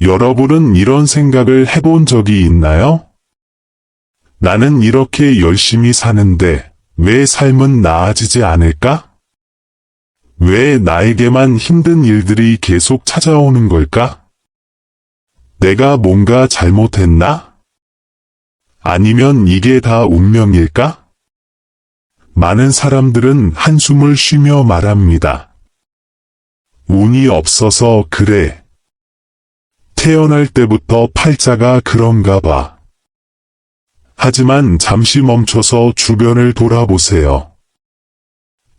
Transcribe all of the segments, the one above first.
여러분은 이런 생각을 해본 적이 있나요? 나는 이렇게 열심히 사는데 왜 삶은 나아지지 않을까? 왜 나에게만 힘든 일들이 계속 찾아오는 걸까? 내가 뭔가 잘못했나? 아니면 이게 다 운명일까? 많은 사람들은 한숨을 쉬며 말합니다. 운이 없어서 그래. 태어날 때부터 팔자가 그런가 봐. 하지만 잠시 멈춰서 주변을 돌아보세요.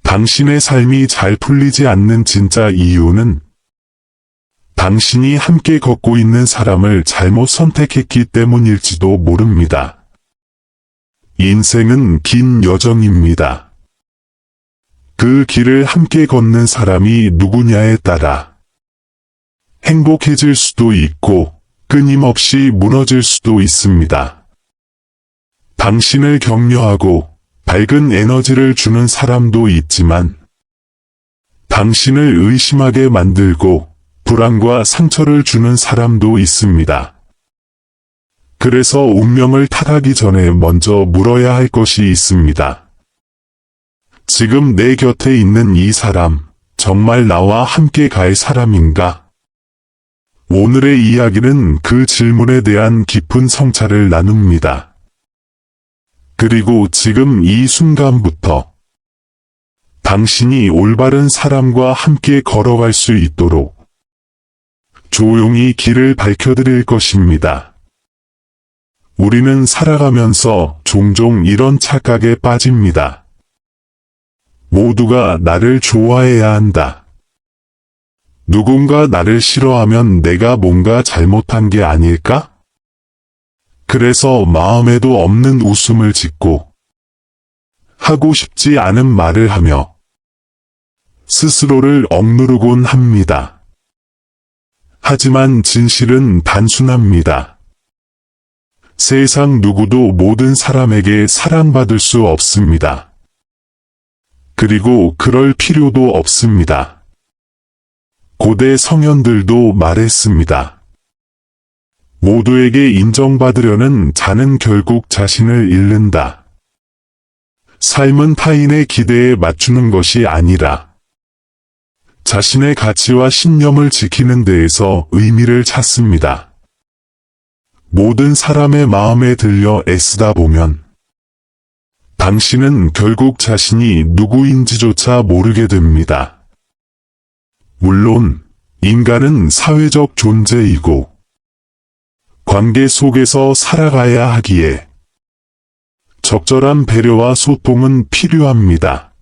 당신의 삶이 잘 풀리지 않는 진짜 이유는 당신이 함께 걷고 있는 사람을 잘못 선택했기 때문일지도 모릅니다. 인생은 긴 여정입니다. 그 길을 함께 걷는 사람이 누구냐에 따라 행복해질 수도 있고 끊임없이 무너질 수도 있습니다. 당신을 격려하고 밝은 에너지를 주는 사람도 있지만 당신을 의심하게 만들고 불안과 상처를 주는 사람도 있습니다. 그래서 운명을 탓하기 전에 먼저 물어야 할 것이 있습니다. 지금 내 곁에 있는 이 사람, 정말 나와 함께 갈 사람인가? 오늘의 이야기는 그 질문에 대한 깊은 성찰을 나눕니다. 그리고 지금 이 순간부터 당신이 올바른 사람과 함께 걸어갈 수 있도록 조용히 길을 밝혀드릴 것입니다. 우리는 살아가면서 종종 이런 착각에 빠집니다. 모두가 나를 좋아해야 한다. 누군가 나를 싫어하면 내가 뭔가 잘못한 게 아닐까? 그래서 마음에도 없는 웃음을 짓고 하고 싶지 않은 말을 하며 스스로를 억누르곤 합니다. 하지만 진실은 단순합니다. 세상 누구도 모든 사람에게 사랑받을 수 없습니다. 그리고 그럴 필요도 없습니다. 고대 성현들도 말했습니다. 모두에게 인정받으려는 자는 결국 자신을 잃는다. 삶은 타인의 기대에 맞추는 것이 아니라 자신의 가치와 신념을 지키는 데에서 의미를 찾습니다. 모든 사람의 마음에 들려 애쓰다 보면 당신은 결국 자신이 누구인지조차 모르게 됩니다. 물론 인간은 사회적 존재이고 관계 속에서 살아가야 하기에 적절한 배려와 소통은 필요합니다.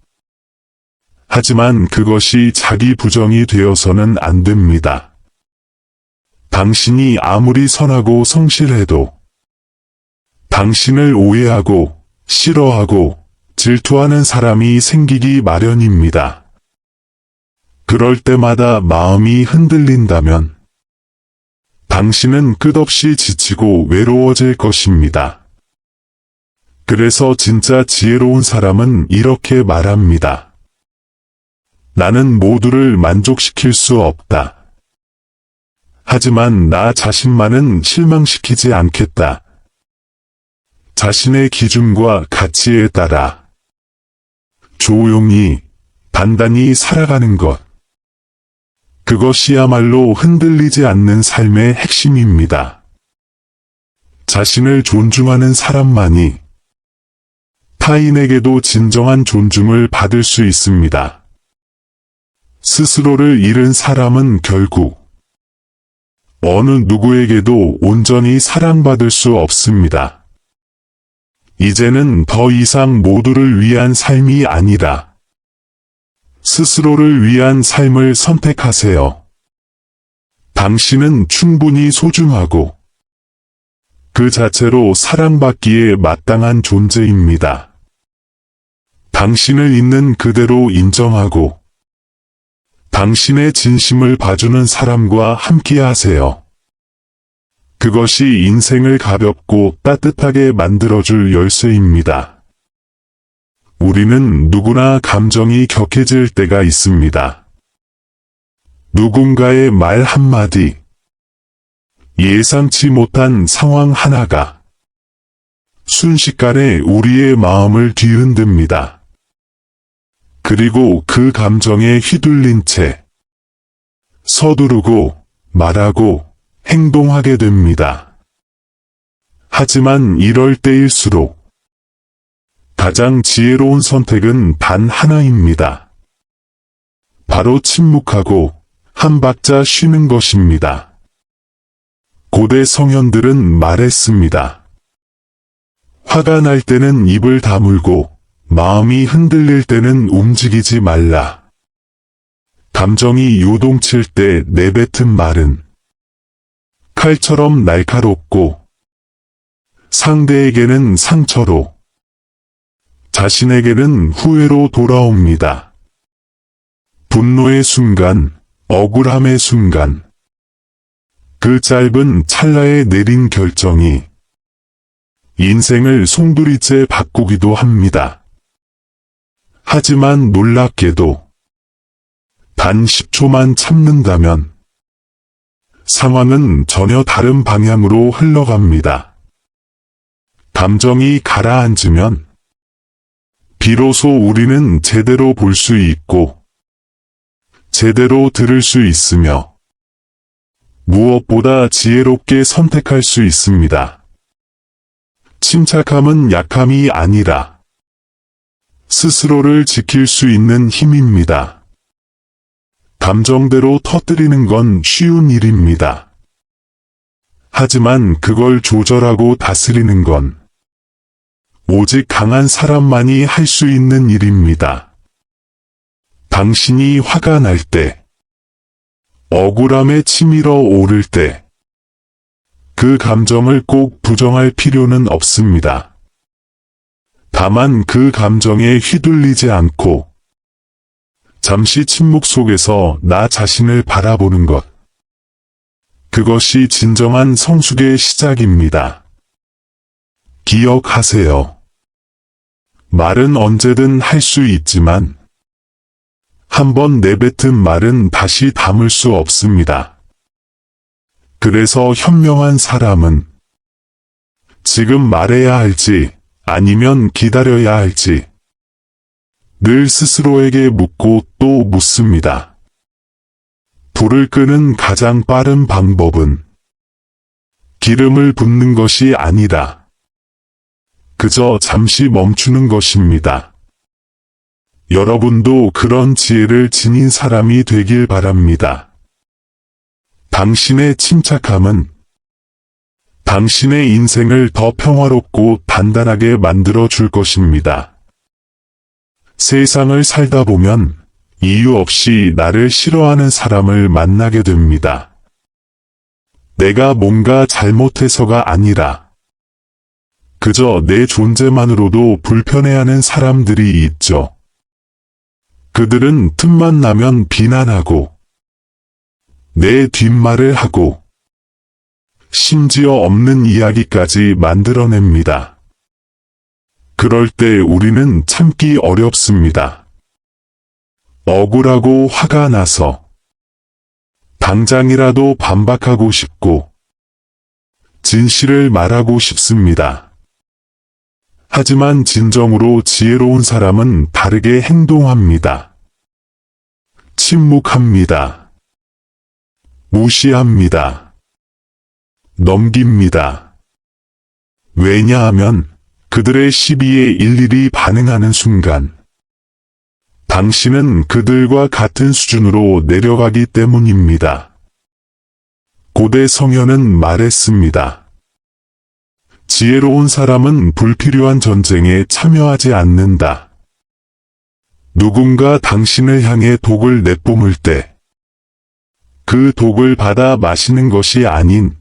하지만 그것이 자기 부정이 되어서는 안 됩니다. 당신이 아무리 선하고 성실해도 당신을 오해하고 싫어하고 질투하는 사람이 생기기 마련입니다. 그럴 때마다 마음이 흔들린다면 당신은 끝없이 지치고 외로워질 것입니다. 그래서 진짜 지혜로운 사람은 이렇게 말합니다. 나는 모두를 만족시킬 수 없다. 하지만 나 자신만은 실망시키지 않겠다. 자신의 기준과 가치에 따라 조용히, 단단히 살아가는 것. 그것이야말로 흔들리지 않는 삶의 핵심입니다. 자신을 존중하는 사람만이 타인에게도 진정한 존중을 받을 수 있습니다. 스스로를 잃은 사람은 결국 어느 누구에게도 온전히 사랑받을 수 없습니다. 이제는 더 이상 모두를 위한 삶이 아니라 스스로를 위한 삶을 선택하세요. 당신은 충분히 소중하고 그 자체로 사랑받기에 마땅한 존재입니다. 당신을 있는 그대로 인정하고 당신의 진심을 봐주는 사람과 함께하세요. 그것이 인생을 가볍고 따뜻하게 만들어줄 열쇠입니다. 우리는 누구나 감정이 격해질 때가 있습니다. 누군가의 말 한마디, 예상치 못한 상황 하나가 순식간에 우리의 마음을 뒤흔듭니다. 그리고 그 감정에 휘둘린 채 서두르고 말하고 행동하게 됩니다. 하지만 이럴 때일수록 가장 지혜로운 선택은 단 하나입니다. 바로 침묵하고 한 박자 쉬는 것입니다. 고대 성현들은 말했습니다. 화가 날 때는 입을 다물고 마음이 흔들릴 때는 움직이지 말라. 감정이 요동칠 때 내뱉은 말은 칼처럼 날카롭고 상대에게는 상처로 자신에게는 후회로 돌아옵니다. 분노의 순간, 억울함의 순간, 그 짧은 찰나에 내린 결정이 인생을 송두리째 바꾸기도 합니다. 하지만 놀랍게도 단 10초만 참는다면 상황은 전혀 다른 방향으로 흘러갑니다. 감정이 가라앉으면 비로소 우리는 제대로 볼 수 있고 제대로 들을 수 있으며 무엇보다 지혜롭게 선택할 수 있습니다. 침착함은 약함이 아니라 스스로를 지킬 수 있는 힘입니다. 감정대로 터뜨리는 건 쉬운 일입니다. 하지만 그걸 조절하고 다스리는 건 오직 강한 사람만이 할 수 있는 일입니다. 당신이 화가 날 때, 억울함에 치밀어 오를 때, 그 감정을 꼭 부정할 필요는 없습니다. 다만 그 감정에 휘둘리지 않고 잠시 침묵 속에서 나 자신을 바라보는 것. 그것이 진정한 성숙의 시작입니다. 기억하세요. 말은 언제든 할 수 있지만 한번 내뱉은 말은 다시 담을 수 없습니다. 그래서 현명한 사람은 지금 말해야 할지 아니면 기다려야 할지 늘 스스로에게 묻고 또 묻습니다. 불을 끄는 가장 빠른 방법은 기름을 붓는 것이 아니라 그저 잠시 멈추는 것입니다. 여러분도 그런 지혜를 지닌 사람이 되길 바랍니다. 당신의 침착함은 당신의 인생을 더 평화롭고 단단하게 만들어 줄 것입니다. 세상을 살다 보면 이유 없이 나를 싫어하는 사람을 만나게 됩니다. 내가 뭔가 잘못해서가 아니라 그저 내 존재만으로도 불편해하는 사람들이 있죠. 그들은 틈만 나면 비난하고 내 뒷말을 하고 심지어 없는 이야기까지 만들어냅니다. 그럴 때 우리는 참기 어렵습니다. 억울하고 화가 나서 당장이라도 반박하고 싶고 진실을 말하고 싶습니다. 하지만 진정으로 지혜로운 사람은 다르게 행동합니다. 침묵합니다. 무시합니다. 넘깁니다. 왜냐하면 그들의 시비에 일일이 반응하는 순간 당신은 그들과 같은 수준으로 내려가기 때문입니다. 고대 성현은 말했습니다. 지혜로운 사람은 불필요한 전쟁에 참여하지 않는다. 누군가 당신을 향해 독을 내뿜을 때 그 독을 받아 마시는 것이 아닌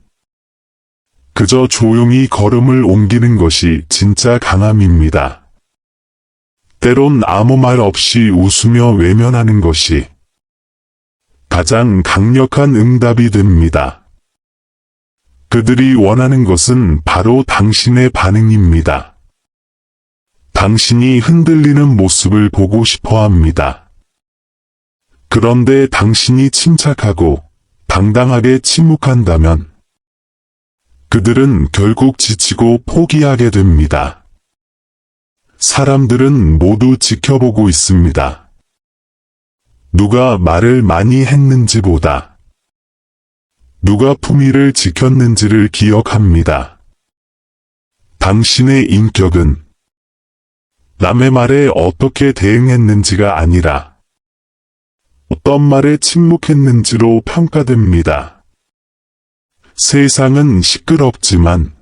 그저 조용히 걸음을 옮기는 것이 진짜 강함입니다. 때론 아무 말 없이 웃으며 외면하는 것이 가장 강력한 응답이 됩니다. 그들이 원하는 것은 바로 당신의 반응입니다. 당신이 흔들리는 모습을 보고 싶어 합니다. 그런데 당신이 침착하고 당당하게 침묵한다면 그들은 결국 지치고 포기하게 됩니다. 사람들은 모두 지켜보고 있습니다. 누가 말을 많이 했는지보다 누가 품위를 지켰는지를 기억합니다. 당신의 인격은 남의 말에 어떻게 대응했는지가 아니라 어떤 말에 침묵했는지로 평가됩니다. 세상은 시끄럽지만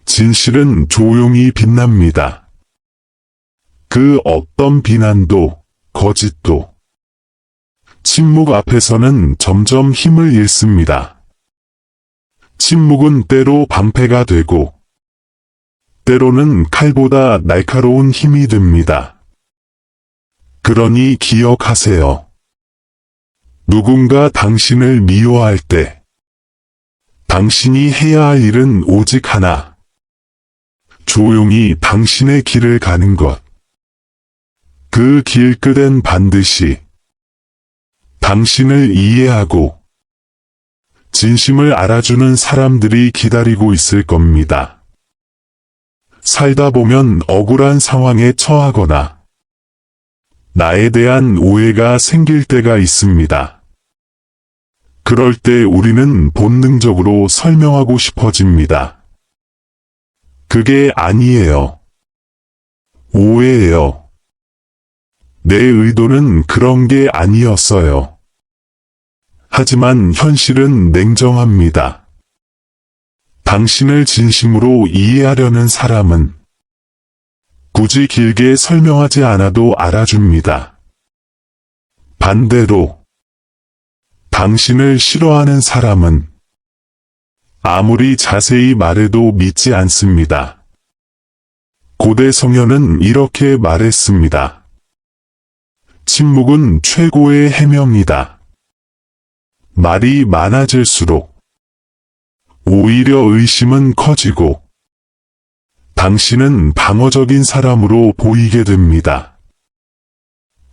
진실은 조용히 빛납니다. 그 어떤 비난도 거짓도 침묵 앞에서는 점점 힘을 잃습니다. 침묵은 때로 방패가 되고 때로는 칼보다 날카로운 힘이 됩니다. 그러니 기억하세요. 누군가 당신을 미워할 때 당신이 해야 할 일은 오직 하나. 조용히 당신의 길을 가는 것. 그 길 끝엔 반드시 당신을 이해하고 진심을 알아주는 사람들이 기다리고 있을 겁니다. 살다 보면 억울한 상황에 처하거나 나에 대한 오해가 생길 때가 있습니다. 그럴 때 우리는 본능적으로 설명하고 싶어집니다. 그게 아니에요. 오해예요. 내 의도는 그런 게 아니었어요. 하지만 현실은 냉정합니다. 당신을 진심으로 이해하려는 사람은 굳이 길게 설명하지 않아도 알아줍니다. 반대로 당신을 싫어하는 사람은 아무리 자세히 말해도 믿지 않습니다. 고대 성현은 이렇게 말했습니다. 침묵은 최고의 해명이다. 말이 많아질수록 오히려 의심은 커지고 당신은 방어적인 사람으로 보이게 됩니다.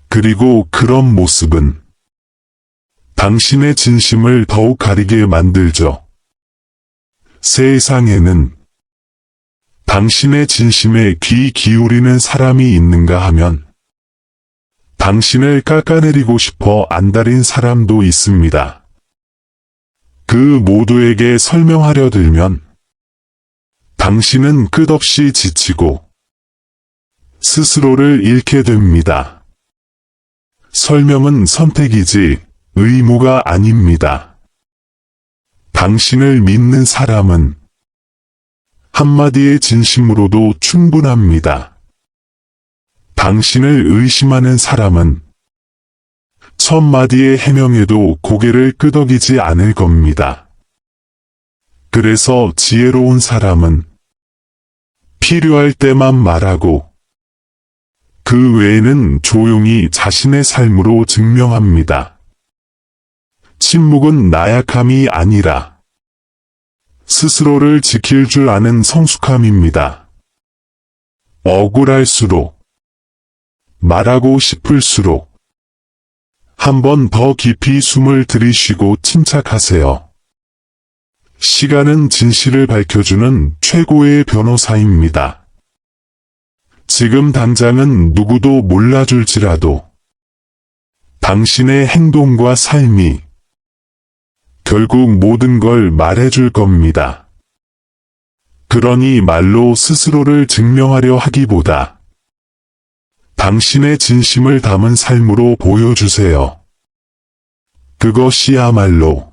그리고 그런 모습은 당신의 진심을 더욱 가리게 만들죠. 세상에는 당신의 진심에 귀 기울이는 사람이 있는가 하면 당신을 깎아내리고 싶어 안달인 사람도 있습니다. 그 모두에게 설명하려 들면 당신은 끝없이 지치고 스스로를 잃게 됩니다. 설명은 선택이지 의무가 아닙니다. 당신을 믿는 사람은 한마디의 진심으로도 충분합니다. 당신을 의심하는 사람은 천마디의 해명에도 고개를 끄덕이지 않을 겁니다. 그래서 지혜로운 사람은 필요할 때만 말하고 그 외에는 조용히 자신의 삶으로 증명합니다. 침묵은 나약함이 아니라 스스로를 지킬 줄 아는 성숙함입니다. 억울할수록 말하고 싶을수록 한 번 더 깊이 숨을 들이쉬고 침착하세요. 시간은 진실을 밝혀주는 최고의 변호사입니다. 지금 당장은 누구도 몰라줄지라도 당신의 행동과 삶이 결국 모든 걸 말해줄 겁니다. 그러니 말로 스스로를 증명하려 하기보다 당신의 진심을 담은 삶으로 보여주세요. 그것이야말로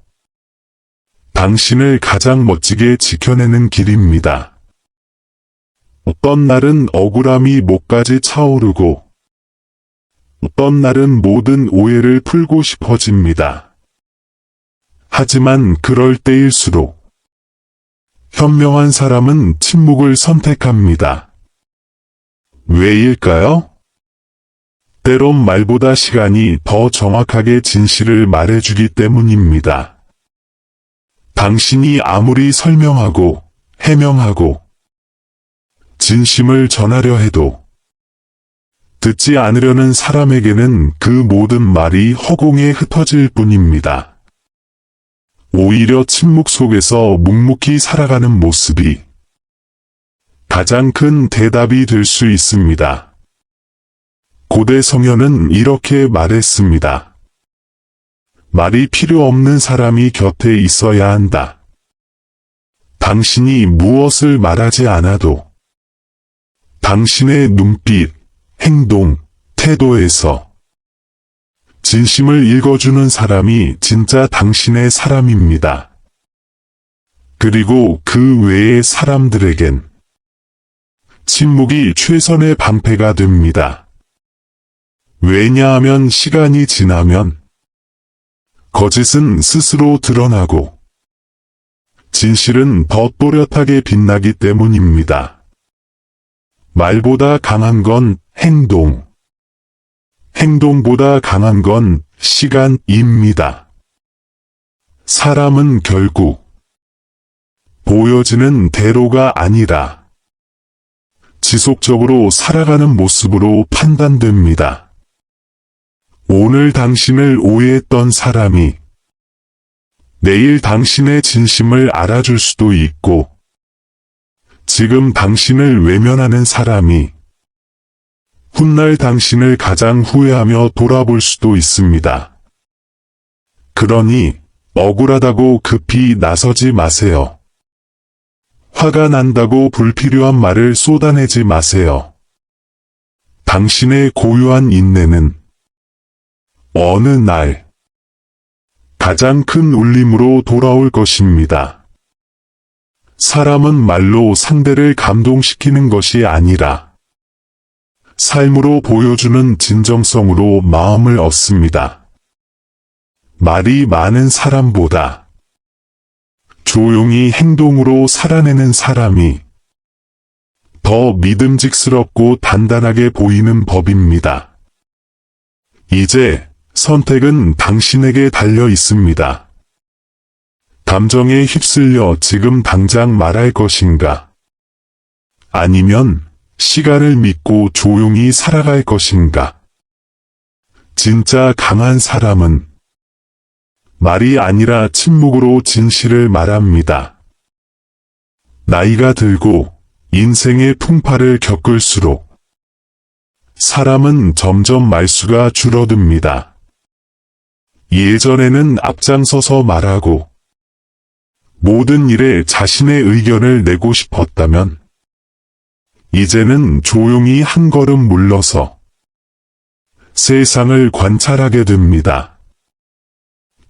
당신을 가장 멋지게 지켜내는 길입니다. 어떤 날은 억울함이 목까지 차오르고 어떤 날은 모든 오해를 풀고 싶어집니다. 하지만 그럴 때일수록 현명한 사람은 침묵을 선택합니다. 왜일까요? 때론 말보다 시간이 더 정확하게 진실을 말해주기 때문입니다. 당신이 아무리 설명하고 해명하고 진심을 전하려 해도 듣지 않으려는 사람에게는 그 모든 말이 허공에 흩어질 뿐입니다. 오히려 침묵 속에서 묵묵히 살아가는 모습이 가장 큰 대답이 될 수 있습니다. 고대 성현은 이렇게 말했습니다. 말이 필요 없는 사람이 곁에 있어야 한다. 당신이 무엇을 말하지 않아도 당신의 눈빛, 행동, 태도에서 진심을 읽어주는 사람이 진짜 당신의 사람입니다. 그리고 그 외의 사람들에겐 침묵이 최선의 방패가 됩니다. 왜냐하면 시간이 지나면 거짓은 스스로 드러나고 진실은 더 또렷하게 빛나기 때문입니다. 말보다 강한 건 행동, 행동보다 강한 건 시간입니다. 사람은 결국 보여지는 대로가 아니라 지속적으로 살아가는 모습으로 판단됩니다. 오늘 당신을 오해했던 사람이 내일 당신의 진심을 알아줄 수도 있고, 지금 당신을 외면하는 사람이 훗날 당신을 가장 후회하며 돌아볼 수도 있습니다. 그러니 억울하다고 급히 나서지 마세요. 화가 난다고 불필요한 말을 쏟아내지 마세요. 당신의 고유한 인내는 어느 날 가장 큰 울림으로 돌아올 것입니다. 사람은 말로 상대를 감동시키는 것이 아니라 삶으로 보여주는 진정성으로 마음을 얻습니다. 말이 많은 사람보다 조용히 행동으로 살아내는 사람이 더 믿음직스럽고 단단하게 보이는 법입니다. 이제 선택은 당신에게 달려 있습니다. 감정에 휩쓸려 지금 당장 말할 것인가? 아니면 시간을 믿고 조용히 살아갈 것인가? 진짜 강한 사람은 말이 아니라 침묵으로 진실을 말합니다. 나이가 들고 인생의 풍파를 겪을수록 사람은 점점 말수가 줄어듭니다. 예전에는 앞장서서 말하고 모든 일에 자신의 의견을 내고 싶었다면 이제는 조용히 한 걸음 물러서 세상을 관찰하게 됩니다.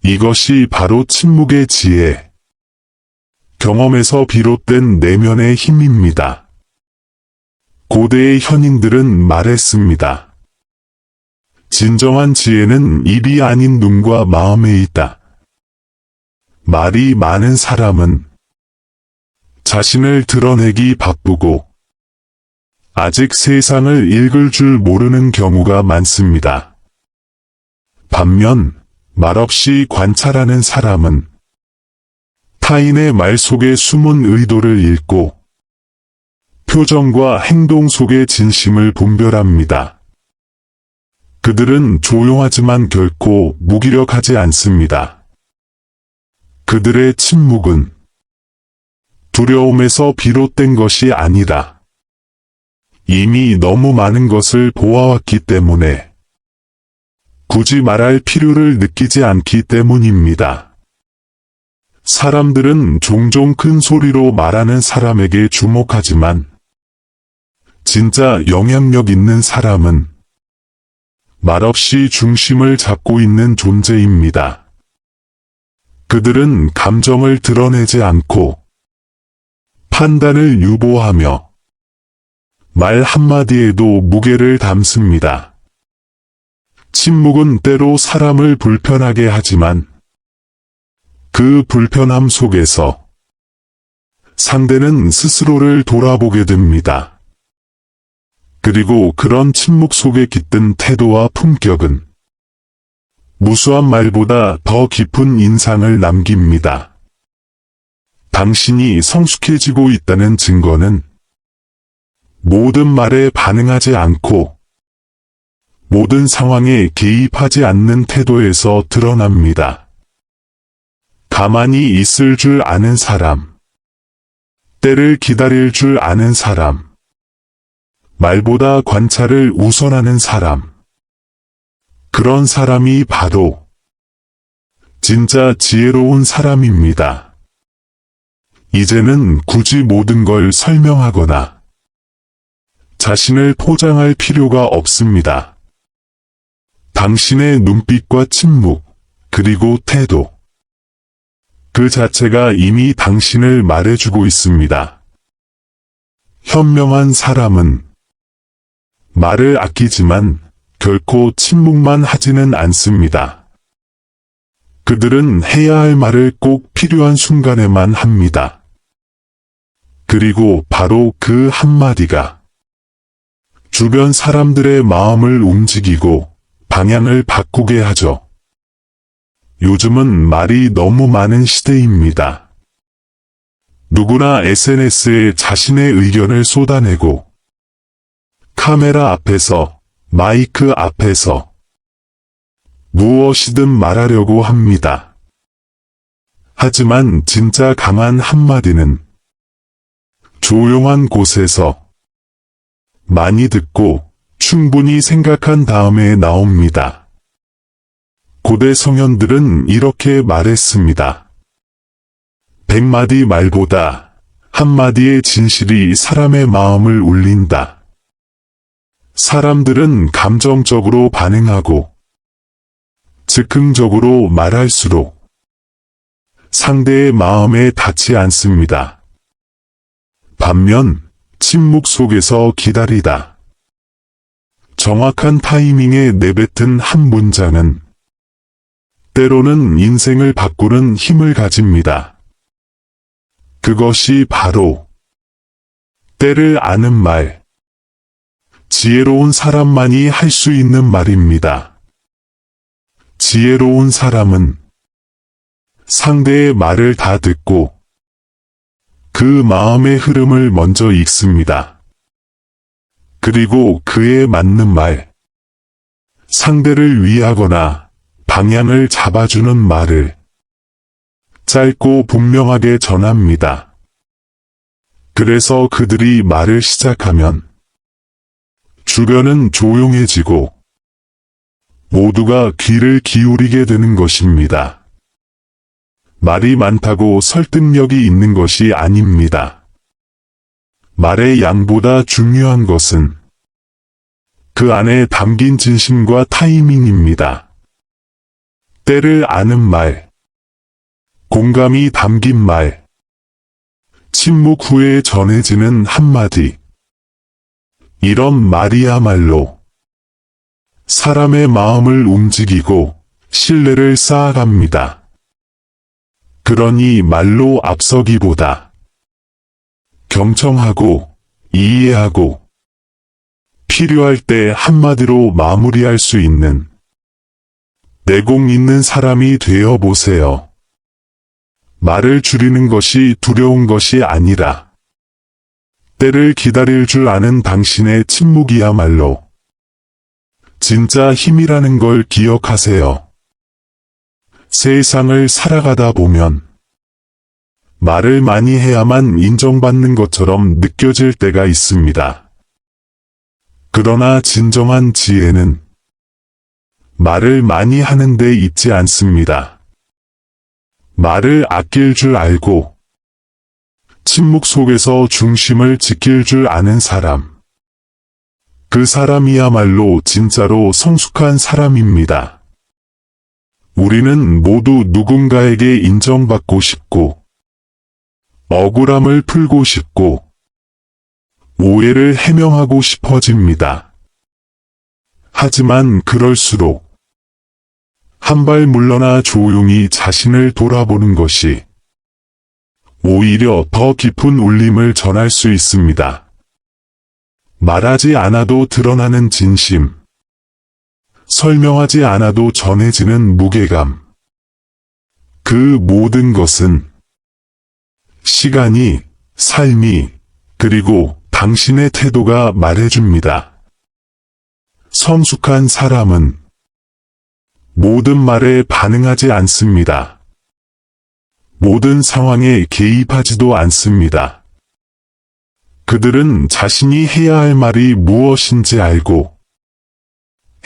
이것이 바로 침묵의 지혜, 경험에서 비롯된 내면의 힘입니다. 고대의 현인들은 말했습니다. 진정한 지혜는 입이 아닌 눈과 마음에 있다. 말이 많은 사람은 자신을 드러내기 바쁘고 아직 세상을 읽을 줄 모르는 경우가 많습니다. 반면 말없이 관찰하는 사람은 타인의 말 속에 숨은 의도를 읽고 표정과 행동 속의 진심을 분별합니다. 그들은 조용하지만 결코 무기력하지 않습니다. 그들의 침묵은 두려움에서 비롯된 것이 아니라 이미 너무 많은 것을 보아왔기 때문에 굳이 말할 필요를 느끼지 않기 때문입니다. 사람들은 종종 큰 소리로 말하는 사람에게 주목하지만 진짜 영향력 있는 사람은 말없이 중심을 잡고 있는 존재입니다. 그들은 감정을 드러내지 않고 판단을 유보하며 말 한마디에도 무게를 담습니다. 침묵은 때로 사람을 불편하게 하지만 그 불편함 속에서 상대는 스스로를 돌아보게 됩니다. 그리고 그런 침묵 속에 깃든 태도와 품격은 무수한 말보다 더 깊은 인상을 남깁니다. 당신이 성숙해지고 있다는 증거는 모든 말에 반응하지 않고 모든 상황에 개입하지 않는 태도에서 드러납니다. 가만히 있을 줄 아는 사람, 때를 기다릴 줄 아는 사람, 말보다 관찰을 우선하는 사람. 그런 사람이 바로 진짜 지혜로운 사람입니다. 이제는 굳이 모든 걸 설명하거나 자신을 포장할 필요가 없습니다. 당신의 눈빛과 침묵, 그리고 태도. 그 자체가 이미 당신을 말해주고 있습니다. 현명한 사람은 말을 아끼지만 결코 침묵만 하지는 않습니다. 그들은 해야 할 말을 꼭 필요한 순간에만 합니다. 그리고 바로 그 한마디가 주변 사람들의 마음을 움직이고 방향을 바꾸게 하죠. 요즘은 말이 너무 많은 시대입니다. 누구나 SNS에 자신의 의견을 쏟아내고 카메라 앞에서, 마이크 앞에서 무엇이든 말하려고 합니다. 하지만 진짜 강한 한마디는 조용한 곳에서 많이 듣고 충분히 생각한 다음에 나옵니다. 고대 성현들은 이렇게 말했습니다. 100마디 말보다 한마디의 진실이 사람의 마음을 울린다. 사람들은 감정적으로 반응하고 즉흥적으로 말할수록 상대의 마음에 닿지 않습니다. 반면 침묵 속에서 기다리다. 정확한 타이밍에 내뱉은 한 문장은 때로는 인생을 바꾸는 힘을 가집니다. 그것이 바로 때를 아는 말, 지혜로운 사람만이 할 수 있는 말입니다. 지혜로운 사람은 상대의 말을 다 듣고 그 마음의 흐름을 먼저 읽습니다. 그리고 그에 맞는 말, 상대를 위하거나 방향을 잡아주는 말을 짧고 분명하게 전합니다. 그래서 그들이 말을 시작하면 주변은 조용해지고 모두가 귀를 기울이게 되는 것입니다. 말이 많다고 설득력이 있는 것이 아닙니다. 말의 양보다 중요한 것은 그 안에 담긴 진심과 타이밍입니다. 때를 아는 말, 공감이 담긴 말, 침묵 후에 전해지는 한마디. 이런 말이야말로 사람의 마음을 움직이고 신뢰를 쌓아갑니다. 그러니 말로 앞서기보다 경청하고 이해하고 필요할 때 한마디로 마무리할 수 있는 내공 있는 사람이 되어 보세요. 말을 줄이는 것이 두려운 것이 아니라 때를 기다릴 줄 아는 당신의 침묵이야말로 진짜 힘이라는 걸 기억하세요. 세상을 살아가다 보면 말을 많이 해야만 인정받는 것처럼 느껴질 때가 있습니다. 그러나 진정한 지혜는 말을 많이 하는 데 있지 않습니다. 말을 아낄 줄 알고 침묵 속에서 중심을 지킬 줄 아는 사람. 그 사람이야말로 진짜로 성숙한 사람입니다. 우리는 모두 누군가에게 인정받고 싶고 억울함을 풀고 싶고 오해를 해명하고 싶어집니다. 하지만 그럴수록 한 발 물러나 조용히 자신을 돌아보는 것이 오히려 더 깊은 울림을 전할 수 있습니다. 말하지 않아도 드러나는 진심, 설명하지 않아도 전해지는 무게감. 그 모든 것은 시간이, 삶이, 그리고 당신의 태도가 말해줍니다. 성숙한 사람은 모든 말에 반응하지 않습니다. 모든 상황에 개입하지도 않습니다. 그들은 자신이 해야 할 말이 무엇인지 알고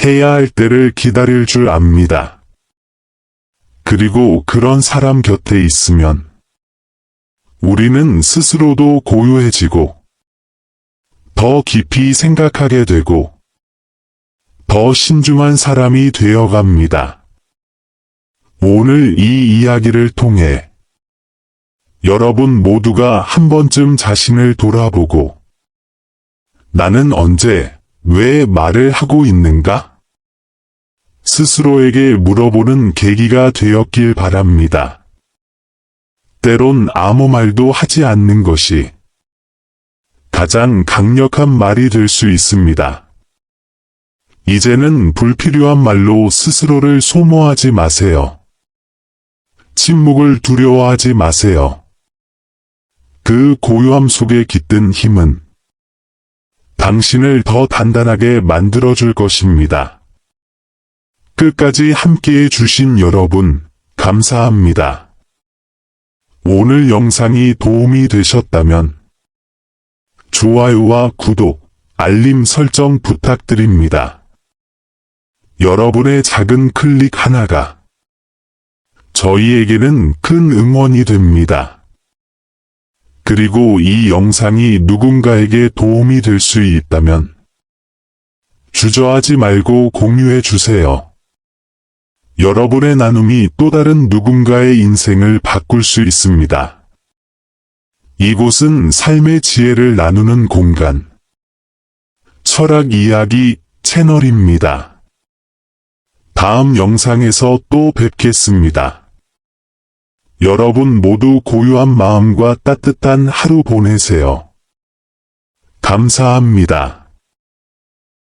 해야 할 때를 기다릴 줄 압니다. 그리고 그런 사람 곁에 있으면 우리는 스스로도 고요해지고 더 깊이 생각하게 되고 더 신중한 사람이 되어갑니다. 오늘 이 이야기를 통해 여러분 모두가 한 번쯤 자신을 돌아보고 나는 언제, 왜 말을 하고 있는가? 스스로에게 물어보는 계기가 되었길 바랍니다. 때론 아무 말도 하지 않는 것이 가장 강력한 말이 될 수 있습니다. 이제는 불필요한 말로 스스로를 소모하지 마세요. 침묵을 두려워하지 마세요. 그 고요함 속에 깃든 힘은 당신을 더 단단하게 만들어줄 것입니다. 끝까지 함께해 주신 여러분, 감사합니다. 오늘 영상이 도움이 되셨다면 좋아요와 구독, 알림 설정 부탁드립니다. 여러분의 작은 클릭 하나가 저희에게는 큰 응원이 됩니다. 그리고 이 영상이 누군가에게 도움이 될 수 있다면 주저하지 말고 공유해 주세요. 여러분의 나눔이 또 다른 누군가의 인생을 바꿀 수 있습니다. 이곳은 삶의 지혜를 나누는 공간, 철학 이야기 채널입니다. 다음 영상에서 또 뵙겠습니다. 여러분 모두 고요한 마음과 따뜻한 하루 보내세요. 감사합니다.